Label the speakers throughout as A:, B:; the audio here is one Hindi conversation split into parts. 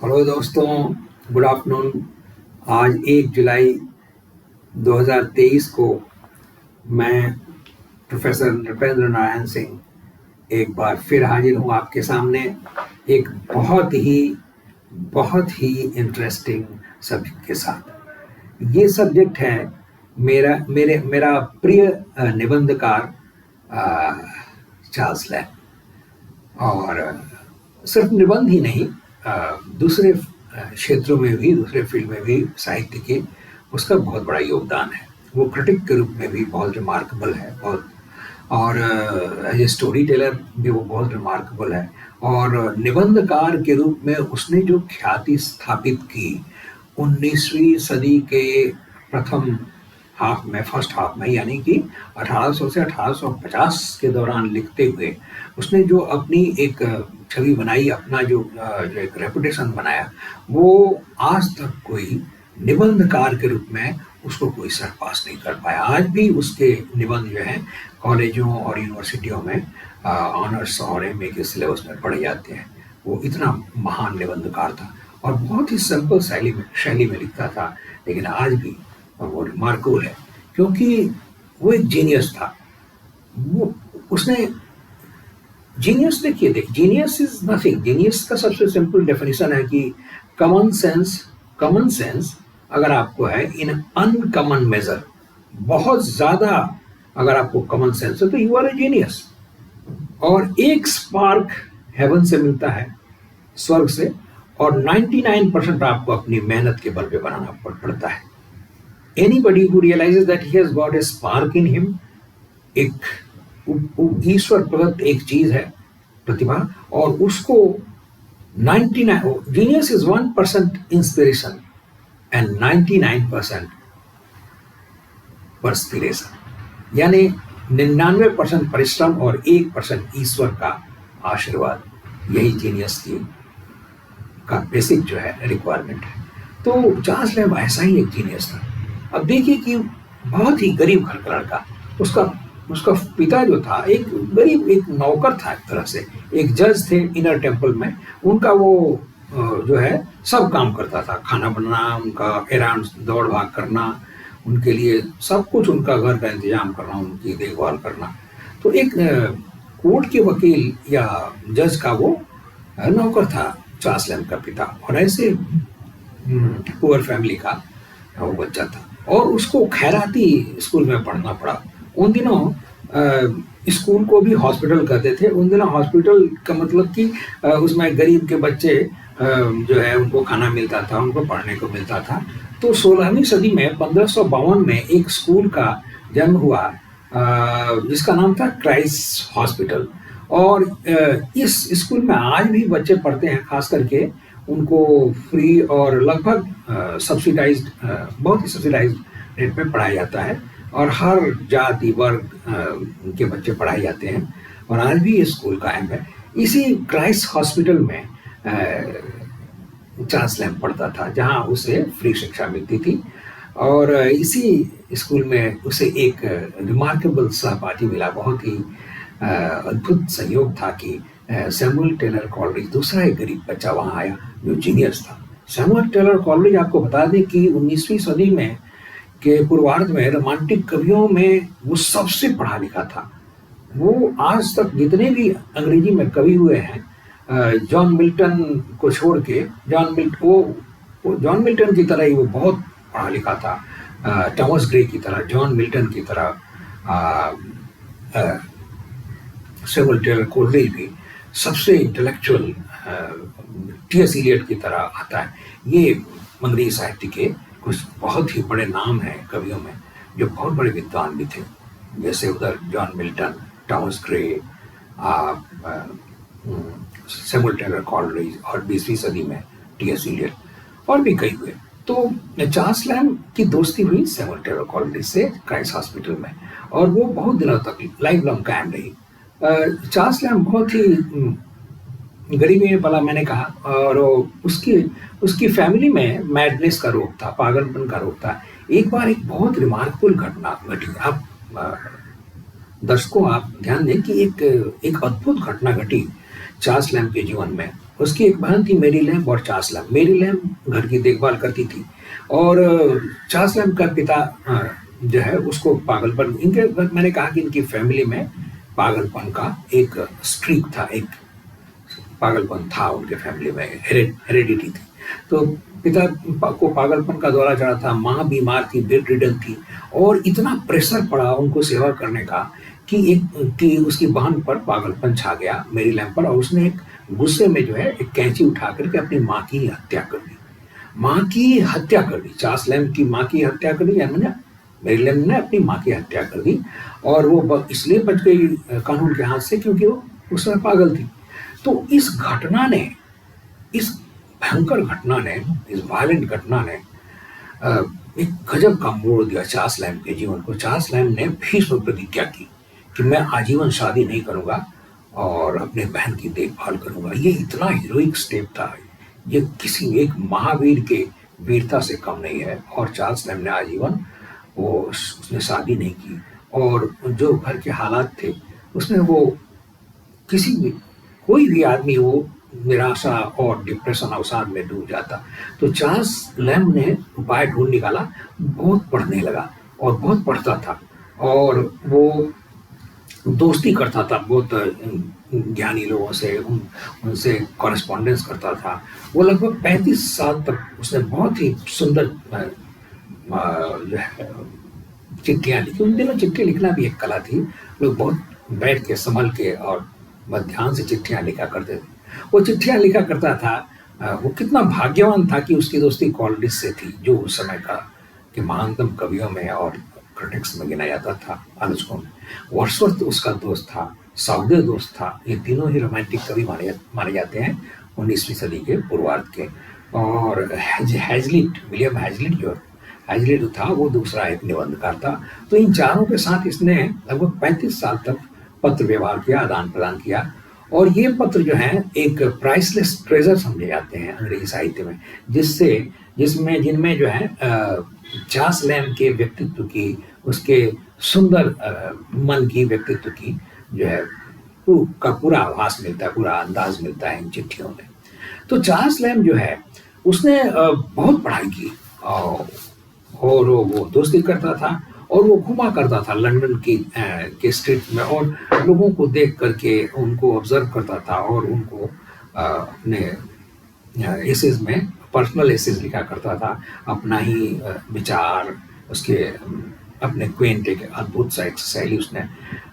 A: हेलो दोस्तों, गुड आफ्टरनून। आज 1 जुलाई 2023 को मैं प्रोफेसर नृपेंद्र नारायण सिंह एक बार फिर हाजिर हूँ आपके सामने एक बहुत ही इंटरेस्टिंग सब्जेक्ट के साथ। ये सब्जेक्ट है मेरा प्रिय निबंधकार चार्ल्स लैंग। और सिर्फ निबंध ही नहीं, दूसरे क्षेत्रों में भी, दूसरे फील्ड में भी साहित्य के उसका बहुत बड़ा योगदान है। वो क्रिटिक के रूप में भी बहुत रिमार्केबल है, और एज ए स्टोरी टेलर भी वो बहुत रिमार्केबल है। और निबंधकार के रूप में उसने जो ख्याति स्थापित की 19वीं सदी के प्रथम फर्स्ट हाफ में, यानी कि 1800 से 1850 के दौरान लिखते हुए उसने जो अपनी एक छवि बनाई, अपना जो एक रेपुटेशन बनाया, वो आज तक कोई निबंधकार के रूप में उसको कोई सरपास नहीं कर पाया। आज भी उसके निबंध जो हैं कॉलेजों और यूनिवर्सिटियों में ऑनर्स और एमए के सिलेबस में पढ़े जाते हैं। वो इतना महान निबंधकार था और बहुत ही सिंपल शैली में लिखता था, लेकिन आज भी वो रिमार्केबल है क्योंकि वो एक जीनियस था। वो उसने genius genius is nothing. Genius का सबसे सिंपल डेफिनेशन है कि कॉमन सेंस अगर आपको है इन अनकॉमन मेजर, बहुत ज्यादा अगर आपको कॉमन सेंस है तो यू आर ए जीनियस। और एक स्पार्क हेवन से मिलता है, स्वर्ग से, और 99% आपको अपनी मेहनत के बल पे बनाना पड़ता है। Anybody who realizes that he has got a spark in him, एक ईश्वर प्रदत्त एक चीज है प्रतिभा, और उसको 99 genius is 1% inspiration and 99% perspiration, यानी 99% परिश्रम और 1% ईश्वर का आशीर्वाद। यही जीनियस की का बेसिक जो है रिक्वायरमेंट है। तो चार्ल्स लैंग ऐसा ही एक जीनियस था। अब देखिए कि बहुत ही गरीब घर का लड़का, उसका पिता जो था एक गरीब, एक नौकर था, एक तरह से एक जज थे इनर टेम्पल में। उनका वो जो है सब काम करता था, खाना बनाना, उनका एराउंड दौड़ भाग करना, उनके लिए सब कुछ, उनका घर का इंतजाम करना, उनकी देखभाल करना। तो एक कोर्ट के वकील या जज का वो नौकर था चार्ल्स लैंग का पिता, और ऐसे पुअर फैमिली का वो बच्चा था और उसको खैराती स्कूल में पढ़ना पड़ा। उन दिनों स्कूल को भी हॉस्पिटल कहते थे। उन दिनों हॉस्पिटल का मतलब कि उसमें गरीब के बच्चे जो है उनको खाना मिलता था, उनको पढ़ने को मिलता था। तो 16वीं सदी में 1552 में एक स्कूल का जन्म हुआ जिसका नाम था क्राइस्ट हॉस्पिटल। और इस स्कूल में आज भी बच्चे पढ़ते हैं, खास करके उनको फ्री और लगभग सब्सिडाइज्ड, बहुत ही सब्सिडाइज्ड रेट में पढ़ाया जाता है, और हर जाति वर्ग के बच्चे पढ़ाए जाते हैं। और आज भी ये स्कूल कायम है। इसी क्राइस्ट हॉस्पिटल में चार्ल्स लैंग पढ़ता था, जहाँ उसे फ्री शिक्षा मिलती थी। और इसी स्कूल में उसे एक रिमार्केबल सहपाठी मिला। बहुत ही अद्भुत संयोग था कि सैमुअल टेलर कॉलरिज, दूसरा एक गरीब बच्चा वहाँ आया जो जीनियस था। सैमुअल टेलर कॉलरिज, आपको बता दें कि 19वीं सदी में के पूर्वार्ध में रोमांटिक कवियों में वो सबसे पढ़ा लिखा था। वो आज तक जितने भी अंग्रेजी में कवि हुए हैं, जॉन मिल्टन को छोड़ के, जॉन मिल्टन की तरह ही वो बहुत पढ़ा लिखा था, थॉमस ग्रे की तरह, जॉन मिल्टन की तरह सैमुअल टेलर कॉलरिज भी सबसे इंटेलेक्चुअल टी.एस. इलियट की तरह आता है। ये अंग्रेजी साहित्य के कुछ बहुत ही बड़े नाम हैं कवियों में, जो बहुत बड़े विद्वान भी थे, जैसे उधर John Milton, Thomas Gray, Samuel Taylor Coleridge, और 20वीं सदी में टी.एस. इलियट, और भी कई हुए। तो चार्ल्स लैंग की दोस्ती हुई सैमुअल टेलर कॉलरिज से क्राइस्ट हॉस्पिटल में, और वो बहुत दिनों तक लाइफ लॉन्ग कायम रही। चार्ल्स लैंग बहुत ही गरीबी में पला, मैंने कहा, और उसकी फैमिली में मैडनेस का रोग था, पागलपन का रोग था। एक बार एक बहुत रिमार्केबल घटना घटी। आप दर्शकों, आप ध्यान दें कि एक अद्भुत घटना घटी चार्ल्स लैंग के जीवन में उसकी एक बहन थी मेरी लैम्ब और चार्ल्स लैम्ब। मेरी लैम्ब घर की देखभाल करती थी और चार्ल्स लैम्ब का पिता जो है उसको पागलपन, इनके मैंने कहा कि इनकी फैमिली में पागलपन का एक स्ट्रीक था, एक पागलपन था उनके फैमिली में, हेरेडिटी थी। तो पिता को पागलपन का दौरा चढ़ा था, माँ बीमार थी, बेड रिडन थी और इतना प्रेशर पड़ा उनको सेवा करने का कि उसकी बहन पर पागलपन छा गया मेरी लैम्ब पर, और उसने एक गुस्से में जो है एक कैंची उठा करके अपनी माँ की हत्या कर दी। माँ की हत्या कर दी, चार्ल्स लैम्ब की माँ की हत्या कर दी, यानी मेरी लैम्ब ने अपनी माँ की हत्या कर दी। और वो इसलिए बच गई कानून के हाथ से क्योंकि वो उस समय पागल थी। तो इस घटना ने, इस भयंकर घटना ने, इस वायलेंट घटना ने एक गजब का मोड़ दिया चार्ल्स लैम्ब के जीवन को। चार्ल्स लैम्ब ने भीष्म प्रतिज्ञा की कि मैं आजीवन शादी नहीं करूंगा और अपने बहन की देखभाल करूंगा। ये इतना हीरोइक स्टेप था, ये किसी एक महावीर के वीरता से कम नहीं है। और चार्ल्स लैम्ब ने आजीवन उसने शादी नहीं की, और जो घर के हालात थे उसमें वो कोई भी आदमी वो निराशा और डिप्रेशन अवसाद में डूब जाता। तो चार्ल्स लैम्ब ने उपाय ढूंढ निकाला, बहुत पढ़ने लगा और बहुत पढ़ता था, और वो दोस्ती करता था बहुत ज्ञानी लोगों से, उनसे कॉरेस्पॉन्डेंस करता था। वो लगभग 35 साल तक उसने बहुत ही सुंदर जो है चिट्ठियाँ लिखी। उन दिनों चिट्ठी लिखना भी एक कला थी, लोग बहुत बैठ के संभल के और ध्यान से चिट्ठियाँ लिखा करते थे। वो चिट्ठियाँ लिखा करता था। वो कितना भाग्यवान था कि उसकी दोस्ती कॉलरिज से थी, जो उस समय का के महानतम कवियों में और क्रिटिक्स में गिना जाता था, आलोचकों में। वर्ड्सवर्थ उसका दोस्त था, साउदे दोस्त था। ये तीनों ही रोमांटिक कवि माने जाते हैं 19वीं सदी के पूर्वार्ध के। और विलियम हैजलिट था, वो दूसरा एक निबंधकार था। तो इन चारों के साथ इसने लगभग 35 साल तक पत्र व्यवहार किया, आदान प्रदान किया। और ये पत्र जो हैं एक प्राइसलेस ट्रेजर समझे जाते हैं अंग्रेजी साहित्य में, जिनमें जो है चार्ल्स लैम्ब के व्यक्तित्व की, उसके सुंदर मन की, व्यक्तित्व की जो है का पूरा आभास मिलता है, पूरा अंदाज मिलता है इन चिट्ठियों में। तो चार्ल्स लैम्ब जो है उसने बहुत पढ़ाई की और वो दोस्ती करता था, और वो घुमा करता था लंदन के स्ट्रीट में, और लोगों को देख करके उनको ऑब्जर्व करता था, और उनको अपने एसेज में पर्सनल एसेज लिखा करता था, अपना ही विचार, उसके अपने क्वेंट एक अद्भुत सा एक शैली उसने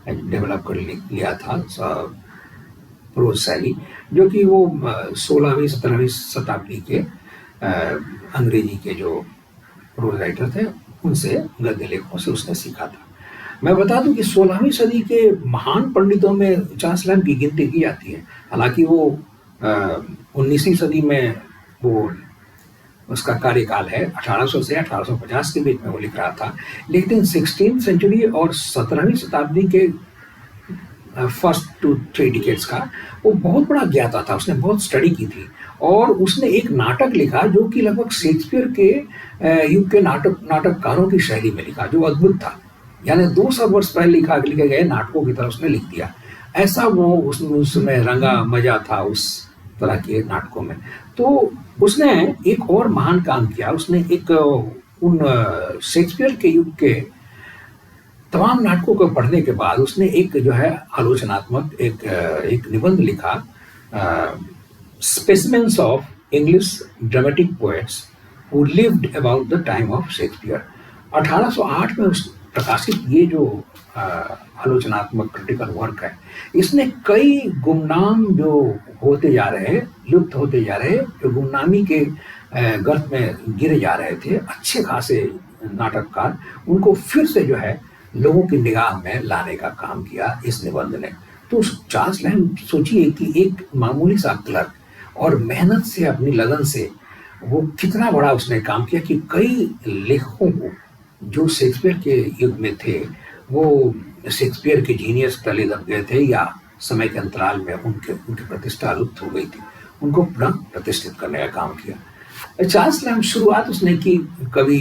A: डेवलप कर लिया था, प्रोज शैली, जो कि वो 16वीं 17वीं शताब्दी के अंग्रेजी के जो प्रोज राइटर थे उनसे, गद्य लेखकों से उसने सीखा था। मैं बता दूं कि 16वीं सदी के महान पंडितों में चार्ल्स लैम्ब की गिनती की जाती है। हालांकि वो 19वीं सदी में वो उसका कार्यकाल है 1800 से 1850 के बीच में वो लिख रहा था, लेकिन 16th सेंचुरी और 17वीं शताब्दी के फर्स्ट 2-3 डिकेड्स का वो बहुत बड़ा ज्ञाता था। उसने बहुत स्टडी की थी, और उसने एक नाटक लिखा जो कि लगभग शेक्सपियर के युग के नाटककारों की शैली में लिखा, जो अद्भुत था। यानी 200 वर्ष पहले लिखे गए नाटकों की तरह उसने लिख दिया। ऐसा वो उसमें रंगा मजा था उस तरह के नाटकों में। तो उसने एक और महान काम किया। उसने एक उन शेक्सपियर के युग के तमाम नाटकों को पढ़ने के बाद उसने एक जो है आलोचनात्मक एक निबंध लिखा, specimens of English dramatic poets who lived about the time of Shakespeare. 1808 में उस प्रकाशित ये जो आलोचनात्मक क्रिटिकल वर्क है, इसने कई गुमनाम जो होते जा रहे, लुप्त होते जा रहे, जो गुमनामी के गर्त में गिरे जा रहे थे अच्छे खासे नाटककार, उनको फिर से जो है लोगों की निगाह में लाने का काम किया इस निबंध ने। तो चार्ल्स लैम्ब सोचिए कि एक मामूली सा क्लर्क, और मेहनत से, अपनी लगन से वो कितना बड़ा उसने काम किया कि कई लेखकों को जो शेक्सपियर के युग में थे, वो शेक्सपियर के जीनियस तले दब गए थे, या समय के अंतराल में उनकी प्रतिष्ठा लुप्त हो गई थी, उनको पुनः प्रतिष्ठित करने का काम किया। चार्ल्स लैम्ब शुरुआत उसने की कवि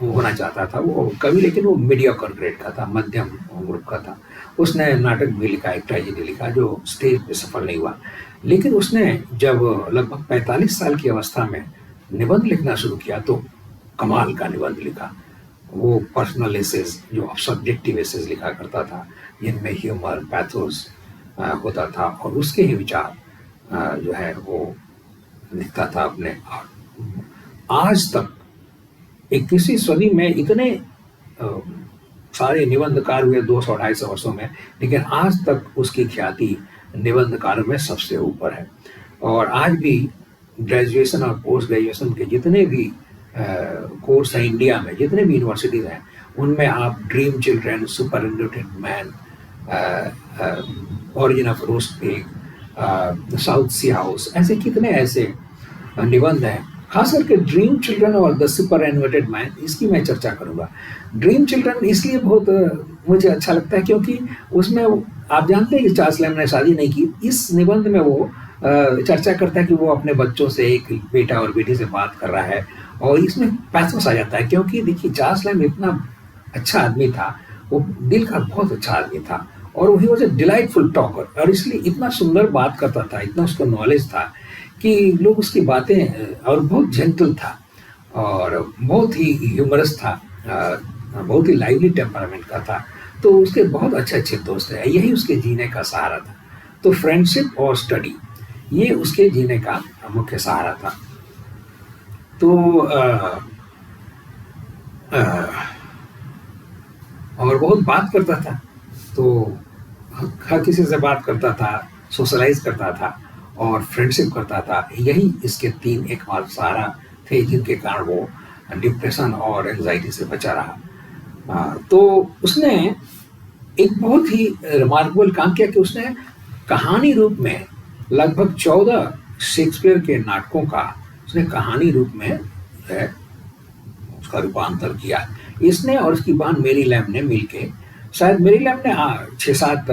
A: होना चाहता था, वो कवि, लेकिन वो मीडियोकर ग्रेड का था, मध्यम ग्रुप का था। उसने नाटक भी लिखा, एक ट्रेजेडी लिखा जो स्टेज पे सफल नहीं हुआ। लेकिन उसने जब लगभग 45 साल की अवस्था में निबंध लिखना शुरू किया तो कमाल का निबंध लिखा। वो पर्सनल एसेज, जो सब्जेक्टिव एसेज लिखा करता था, जिनमें ह्यूमर, पैथोस होता था, और उसके ही विचार जो है वो लिखता था अपने। आज तक 21वीं सदी में इतने सारे निबंधकार हुए 200-250 वर्षों में, लेकिन आज तक उसकी ख्याति निबंधकारों में सबसे ऊपर है। और आज भी ग्रेजुएशन और पोस्ट ग्रेजुएशन के जितने भी कोर्स हैं इंडिया में, जितने भी यूनिवर्सिटीज़ हैं, उनमें आप dream children, superannuated man, origin of roast pig, South Sea House, ऐसे कितने ऐसे निबंध हैं। खास करके ड्रीम चिल्ड्रन और द सुपर एन्यूटेड मैन, इसकी मैं चर्चा करूंगा। ड्रीम चिल्ड्रन इसलिए बहुत मुझे अच्छा लगता है क्योंकि उसमें आप जानते हैं कि चार्ल्स लैम्ब ने शादी नहीं की। इस निबंध में वो चर्चा करता है कि वो अपने बच्चों से, एक बेटा और बेटी से बात कर रहा है, और इसमें पैथोस आ जाता है क्योंकि देखिए चार्ल्स लैम्ब इतना अच्छा आदमी था, वो दिल का बहुत अच्छा आदमी था, और he was a delightful talker, और इसलिए इतना सुंदर बात करता था, इतना उसको नॉलेज था कि लोग उसकी बातें, और बहुत जेंटल था और बहुत ही ह्यूमरस था, बहुत ही लाइवली टेम्परामेंट का था। तो उसके बहुत अच्छे अच्छे दोस्त हैं, यही उसके जीने का सहारा था। तो फ्रेंडशिप और स्टडी, ये उसके जीने का मुख्य सहारा था। तो और बहुत बात करता था, तो हर किसी से बात करता था, सोशलाइज करता था और फ्रेंडशिप करता था। यही इसके 3 एकमात्र सहारा थे जिनके कारण वो डिप्रेशन और एंजाइटी से बचा रहा। तो उसने एक बहुत ही रिमार्केबल काम किया कि उसने कहानी रूप में लगभग 14 शेक्सपियर के नाटकों का उसने कहानी रूप में है उसका रूपांतर किया। इसने और उसकी बहन मेरी लैम्ब ने मिलके, शायद मेरी लैम्ब ने 6-7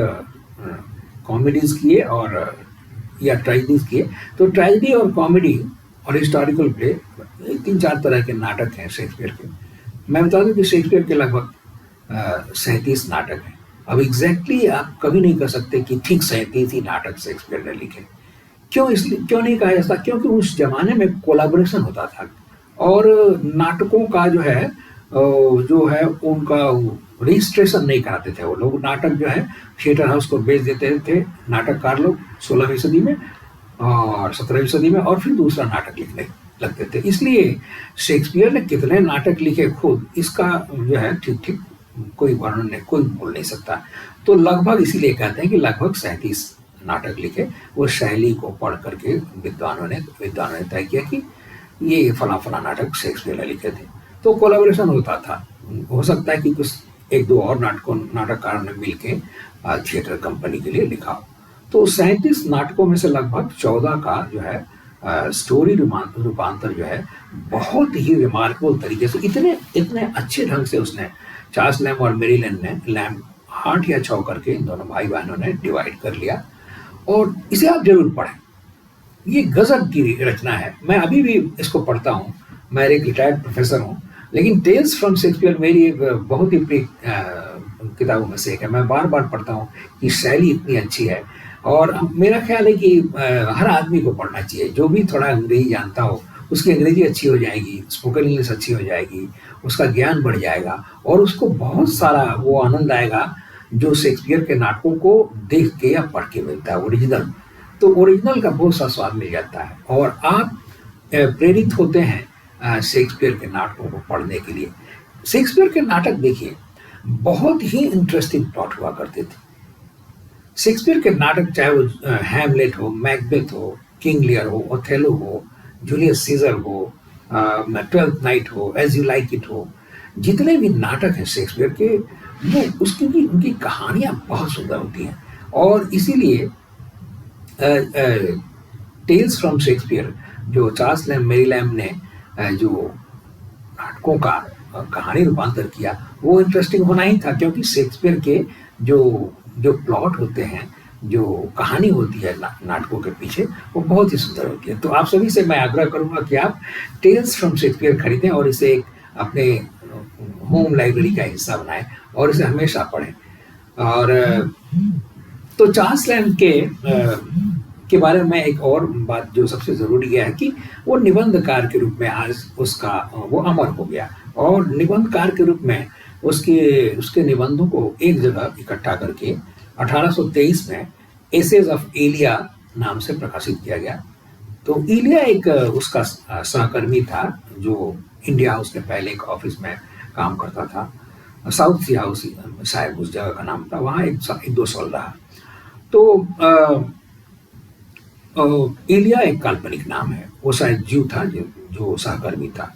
A: कॉमेडीज किए और या ट्रेजेडीज किए। तो ट्रेजेडी और कॉमेडी और हिस्टोरिकल प्ले, 3-4 तरह के नाटक हैं शेक्सपियर के। मैं बता दूं कि शेक्सपियर के लगभग 37 नाटक हैं। अब एग्जैक्टली आप कभी नहीं कर सकते कि ठीक 37 ही नाटक शेक्सपियर ने लिखे। क्यों नहीं कहा जाता? क्योंकि उस जमाने में कोलैबोरेशन होता था, और नाटकों का जो है उनका रजिस्ट्रेशन नहीं कराते थे वो लोग। नाटक जो है थिएटर हाउस को बेच देते थे नाटककार लोग 16वीं सदी में और 17वीं सदी में, और फिर दूसरा नाटक लिखने लगते थे। इसलिए शेक्सपियर ने कितने नाटक लिखे खुद, इसका जो है ठीक कोई वर्णन नहीं, कोई बोल नहीं सकता। तो लगभग इसीलिए कहते हैं कि लगभग 37 नाटक लिखे। वो शैली को पढ़ करके विद्वानों ने तय किया कि ये फला नाटक शेक्सपियर ने लिखे थे। तो कोलैबोरेशन होता था। हो सकता है कि कुछ 1-2 और नाटककारों ने मिलके थिएटर कंपनी के लिए लिखा। तो 37 नाटकों में से लगभग 14 का जो है स्टोरी रूपांतर जो है बहुत ही रिमार्केबल तरीके से, इतने अच्छे ढंग से उसने चार्ल्स लैम्ब और मेरी लैम्ब 8 या 6 करके इन दोनों भाई बहनों ने डिवाइड कर लिया। और इसे आप जरूर पढ़ें, ये गजब की रचना है। मैं अभी भी इसको पढ़ता हूँ, मैं एक रिटायर्ड प्रोफेसर हूँ, लेकिन टेल्स फ्रॉम शेक्सपियर मेरी एक बहुत ही प्रिय किताबों में से एक है। मैं बार बार पढ़ता हूँ कि शैली इतनी अच्छी है, और मेरा ख्याल है कि हर आदमी को पढ़ना चाहिए। जो भी थोड़ा अंग्रेजी जानता हो, उसकी अंग्रेजी अच्छी हो जाएगी, स्पोकन इंग्लिश अच्छी हो जाएगी, उसका ज्ञान बढ़ जाएगा, और उसको बहुत सारा वो आनंद आएगा जो शेक्सपियर के नाटकों को देख के या पढ़ के मिलता है ओरिजिनल। तो ओरिजिनल का बहुत सा स्वाद मिल जाता है, और आप प्रेरित होते हैं शेक्सपियर के नाटकों को पढ़ने के लिए। शेक्सपियर के नाटक देखिए, बहुत ही इंटरेस्टिंग प्लॉट हुआ करते थे। शेक्सपियर के नाटक, चाहे वो हैमलेट हो, मैकबेथ हो, किंग लियर हो, ओथेलो हो, जूलियस सीजर हो, ट्वेल्थ नाइट हो, एज यू लाइक इट हो, जितने भी नाटक हैं शेक्सपियर के, वो उनकी कहानियां बहुत सुंदर होती हैं। और इसीलिए टेल्स फ्रॉम शेक्सपियर जो चार्ल्स लैम्ब मेरी लैम्ब ने जो नाटकों का कहानी रूपांतर किया, वो इंटरेस्टिंग होना ही था, क्योंकि शेक्सपियर के जो प्लॉट होते हैं जो कहानी होती है नाटकों के पीछे, वो बहुत ही सुंदर होती है। तो आप सभी से मैं आग्रह करूँगा कि आप टेल्स फ्रॉम शेक्सपियर खरीदें और इसे एक अपने होम लाइब्रेरी का हिस्सा बनाएं और इसे हमेशा पढ़ें। और तो चार्ल्स लैम्ब के बारे में एक और बात जो सबसे ज़रूरी है कि वो निबंधकार के रूप में आज उसका वो अमर हो गया, और निबंधकार के रूप में उसके निबंधों को एक जगह इकट्ठा करके 1823 में एसेज ऑफ इलिया नाम से प्रकाशित किया गया। तो इलिया एक उसका सहकर्मी था जो इंडिया हाउस के पहले एक ऑफिस में काम करता था, साउथ सी हाउस शायद उस जगह का नाम था, वहाँ एक दो साल रहा। तो एलिया एक काल्पनिक नाम है, वो शायद ज्यू था जो सहकर्मी था।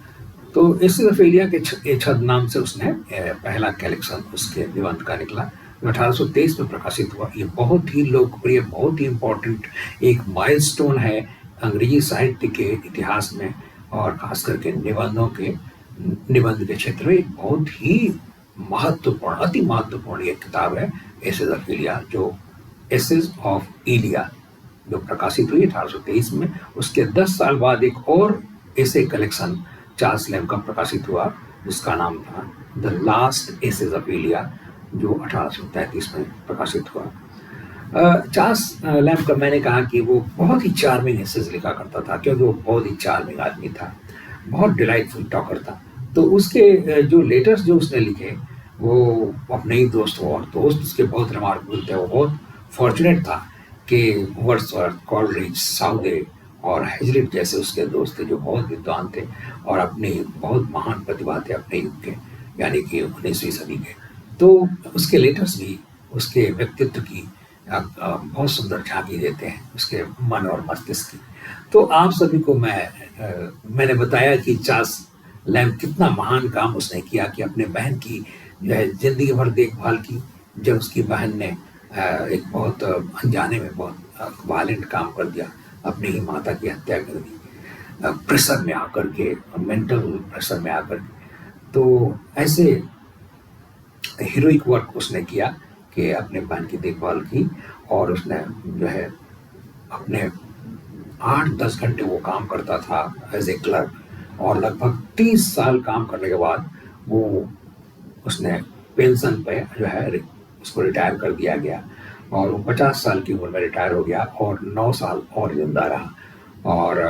A: तो इस तरफ एलिया के छद नाम से उसने पहला कलेक्शन उसके निबंध का निकला, 1823 में प्रकाशित हुआ। ये बहुत ही लोकप्रिय, बहुत ही इम्पोर्टेंट एक माइलस्टोन है अंग्रेजी साहित्य के इतिहास में, और खास करके निबंध के क्षेत्र में बहुत ही महत्वपूर्ण, अति महत्वपूर्ण ये किताब है एसेज ऑफ इलिया, जो एसेज ऑफ इलिया जो प्रकाशित हुई 1823 में। उसके 10 साल बाद एक और ऐसे कलेक्शन चार्ल्स लैम्ब का प्रकाशित हुआ जिसका नाम था the last essays of Elia, जो 1833 में प्रकाशित हुआ। चार्ल्स लैम्ब का मैंने कहा कि वो बहुत ही चार्मिंग एसेज लिखा करता था, क्योंकि वो बहुत ही चार्मिंग आदमी था, बहुत डिलाइटफुल टॉकर था। तो उसके जो लेटर्स जो उसने लिखे वो अपने ही दोस्तों, और दोस्त उसके बहुत रिमार्केबल थे। वो बहुत फॉर्चुनेट था कि वर्ड्सवर्थ, कॉलरिज, साउदे और हेजलिट जैसे उसके दोस्त थे जो बहुत विद्वान थे और अपने बहुत महान प्रतिभा थे अपने युग के, यानी कि 19वीं सदी के। तो उसके लेटर्स भी उसके व्यक्तित्व की बहुत सुंदर झांकी देते हैं, उसके मन और मस्तिष्क की। तो आप सभी को मैंने बताया कि चार्ल्स लैम्ब कितना महान काम उसने किया कि अपने बहन की जो है जिंदगी भर देखभाल की। जब उसकी बहन ने एक बहुत अनजाने में बहुत वायलेंट काम कर दिया, अपनी ही माता की हत्या कर दी, प्रेशर में आकर के, मेंटल प्रेशर में आकर के। तो ऐसे हीरोइक वर्क उसने किया कि अपने बहन की देखभाल की, और उसने जो है अपने 8-10 घंटे वो काम करता था एज ए क्लर्क, और लगभग 30 साल काम करने के बाद वो उसने पेंशन पे जो है उसको रिटायर कर दिया गया, और वो 50 साल की उम्र में रिटायर हो गया और 9 साल और जिंदा रहा। और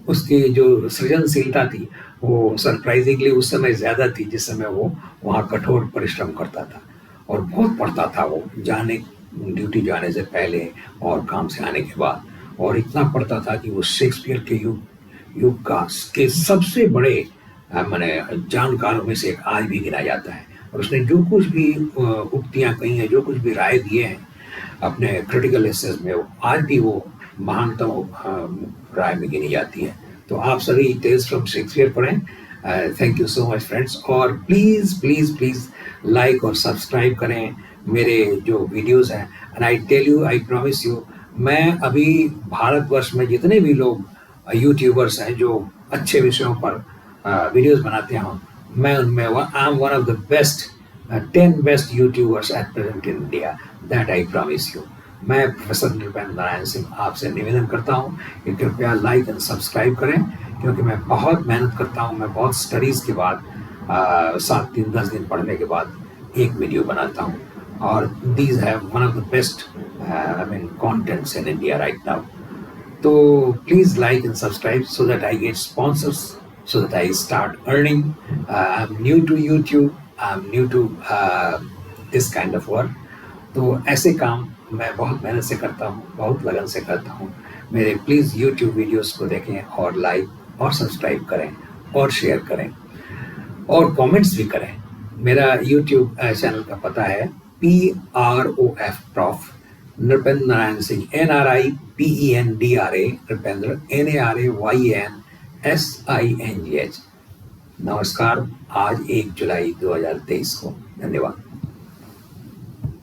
A: उसकी जो सृजनशीलता थी वो सरप्राइजिंगली उस समय ज़्यादा थी जिस समय वो वहाँ कठोर परिश्रम करता था, और बहुत पढ़ता था वो ड्यूटी जाने से पहले और काम से आने के बाद। और इतना पढ़ता था कि वो शेक्सपियर के युग के सबसे बड़े माने जानकारों में से एक आज भी गिना जाता है। और उसने जो कुछ भी उक्तियाँ कही हैं, जो कुछ भी राय दिए हैं अपने क्रिटिकल एसेस में, आज भी वो महानतम राय में गिनी जाती है। तो आप सभी टेल्स फ्रॉम शेक्सपियर पढ़ें। Thank you so much friends, और प्लीज़ प्लीज़ प्लीज़ लाइक और सब्सक्राइब करें मेरे जो वीडियोस हैं। And I tell you, I promise you, मैं अभी भारतवर्ष में जितने भी लोग यूट्यूबर्स हैं जो अच्छे विषयों पर वीडियोस बनाते हैं, मैं उनमें I am one of the best 10 best YouTubers at present in India, that I promise you. मैं प्रोफेसर नृपेंद्र नारायण सिंह आपसे निवेदन करता हूँ कि कृपया लाइक एंड सब्सक्राइब करें, क्योंकि मैं बहुत मेहनत करता हूँ। मैं बहुत स्टडीज़ के बाद 7 दिन 10 दिन पढ़ने के बाद एक वीडियो बनाता हूँ, और these have one of the best contents in India right now. तो please like and subscribe so that I get sponsors, so that I start earning. I'm new to YouTube, I'm new to this kind of work. तो ऐसे काम मैं बहुत मेहनत से करता हूँ, बहुत लगन से करता हूँ। मेरे प्लीज़ YouTube वीडियोस को देखें और लाइक और सब्सक्राइब करें और शेयर करें और कमेंट्स भी करें। मेरा YouTube चैनल का पता है PROF prof Nripendra Narayan Singh, NRIPENDRA Nripendra NARAYANSINGH। नमस्कार, आज 1 जुलाई 2023 को। धन्यवाद।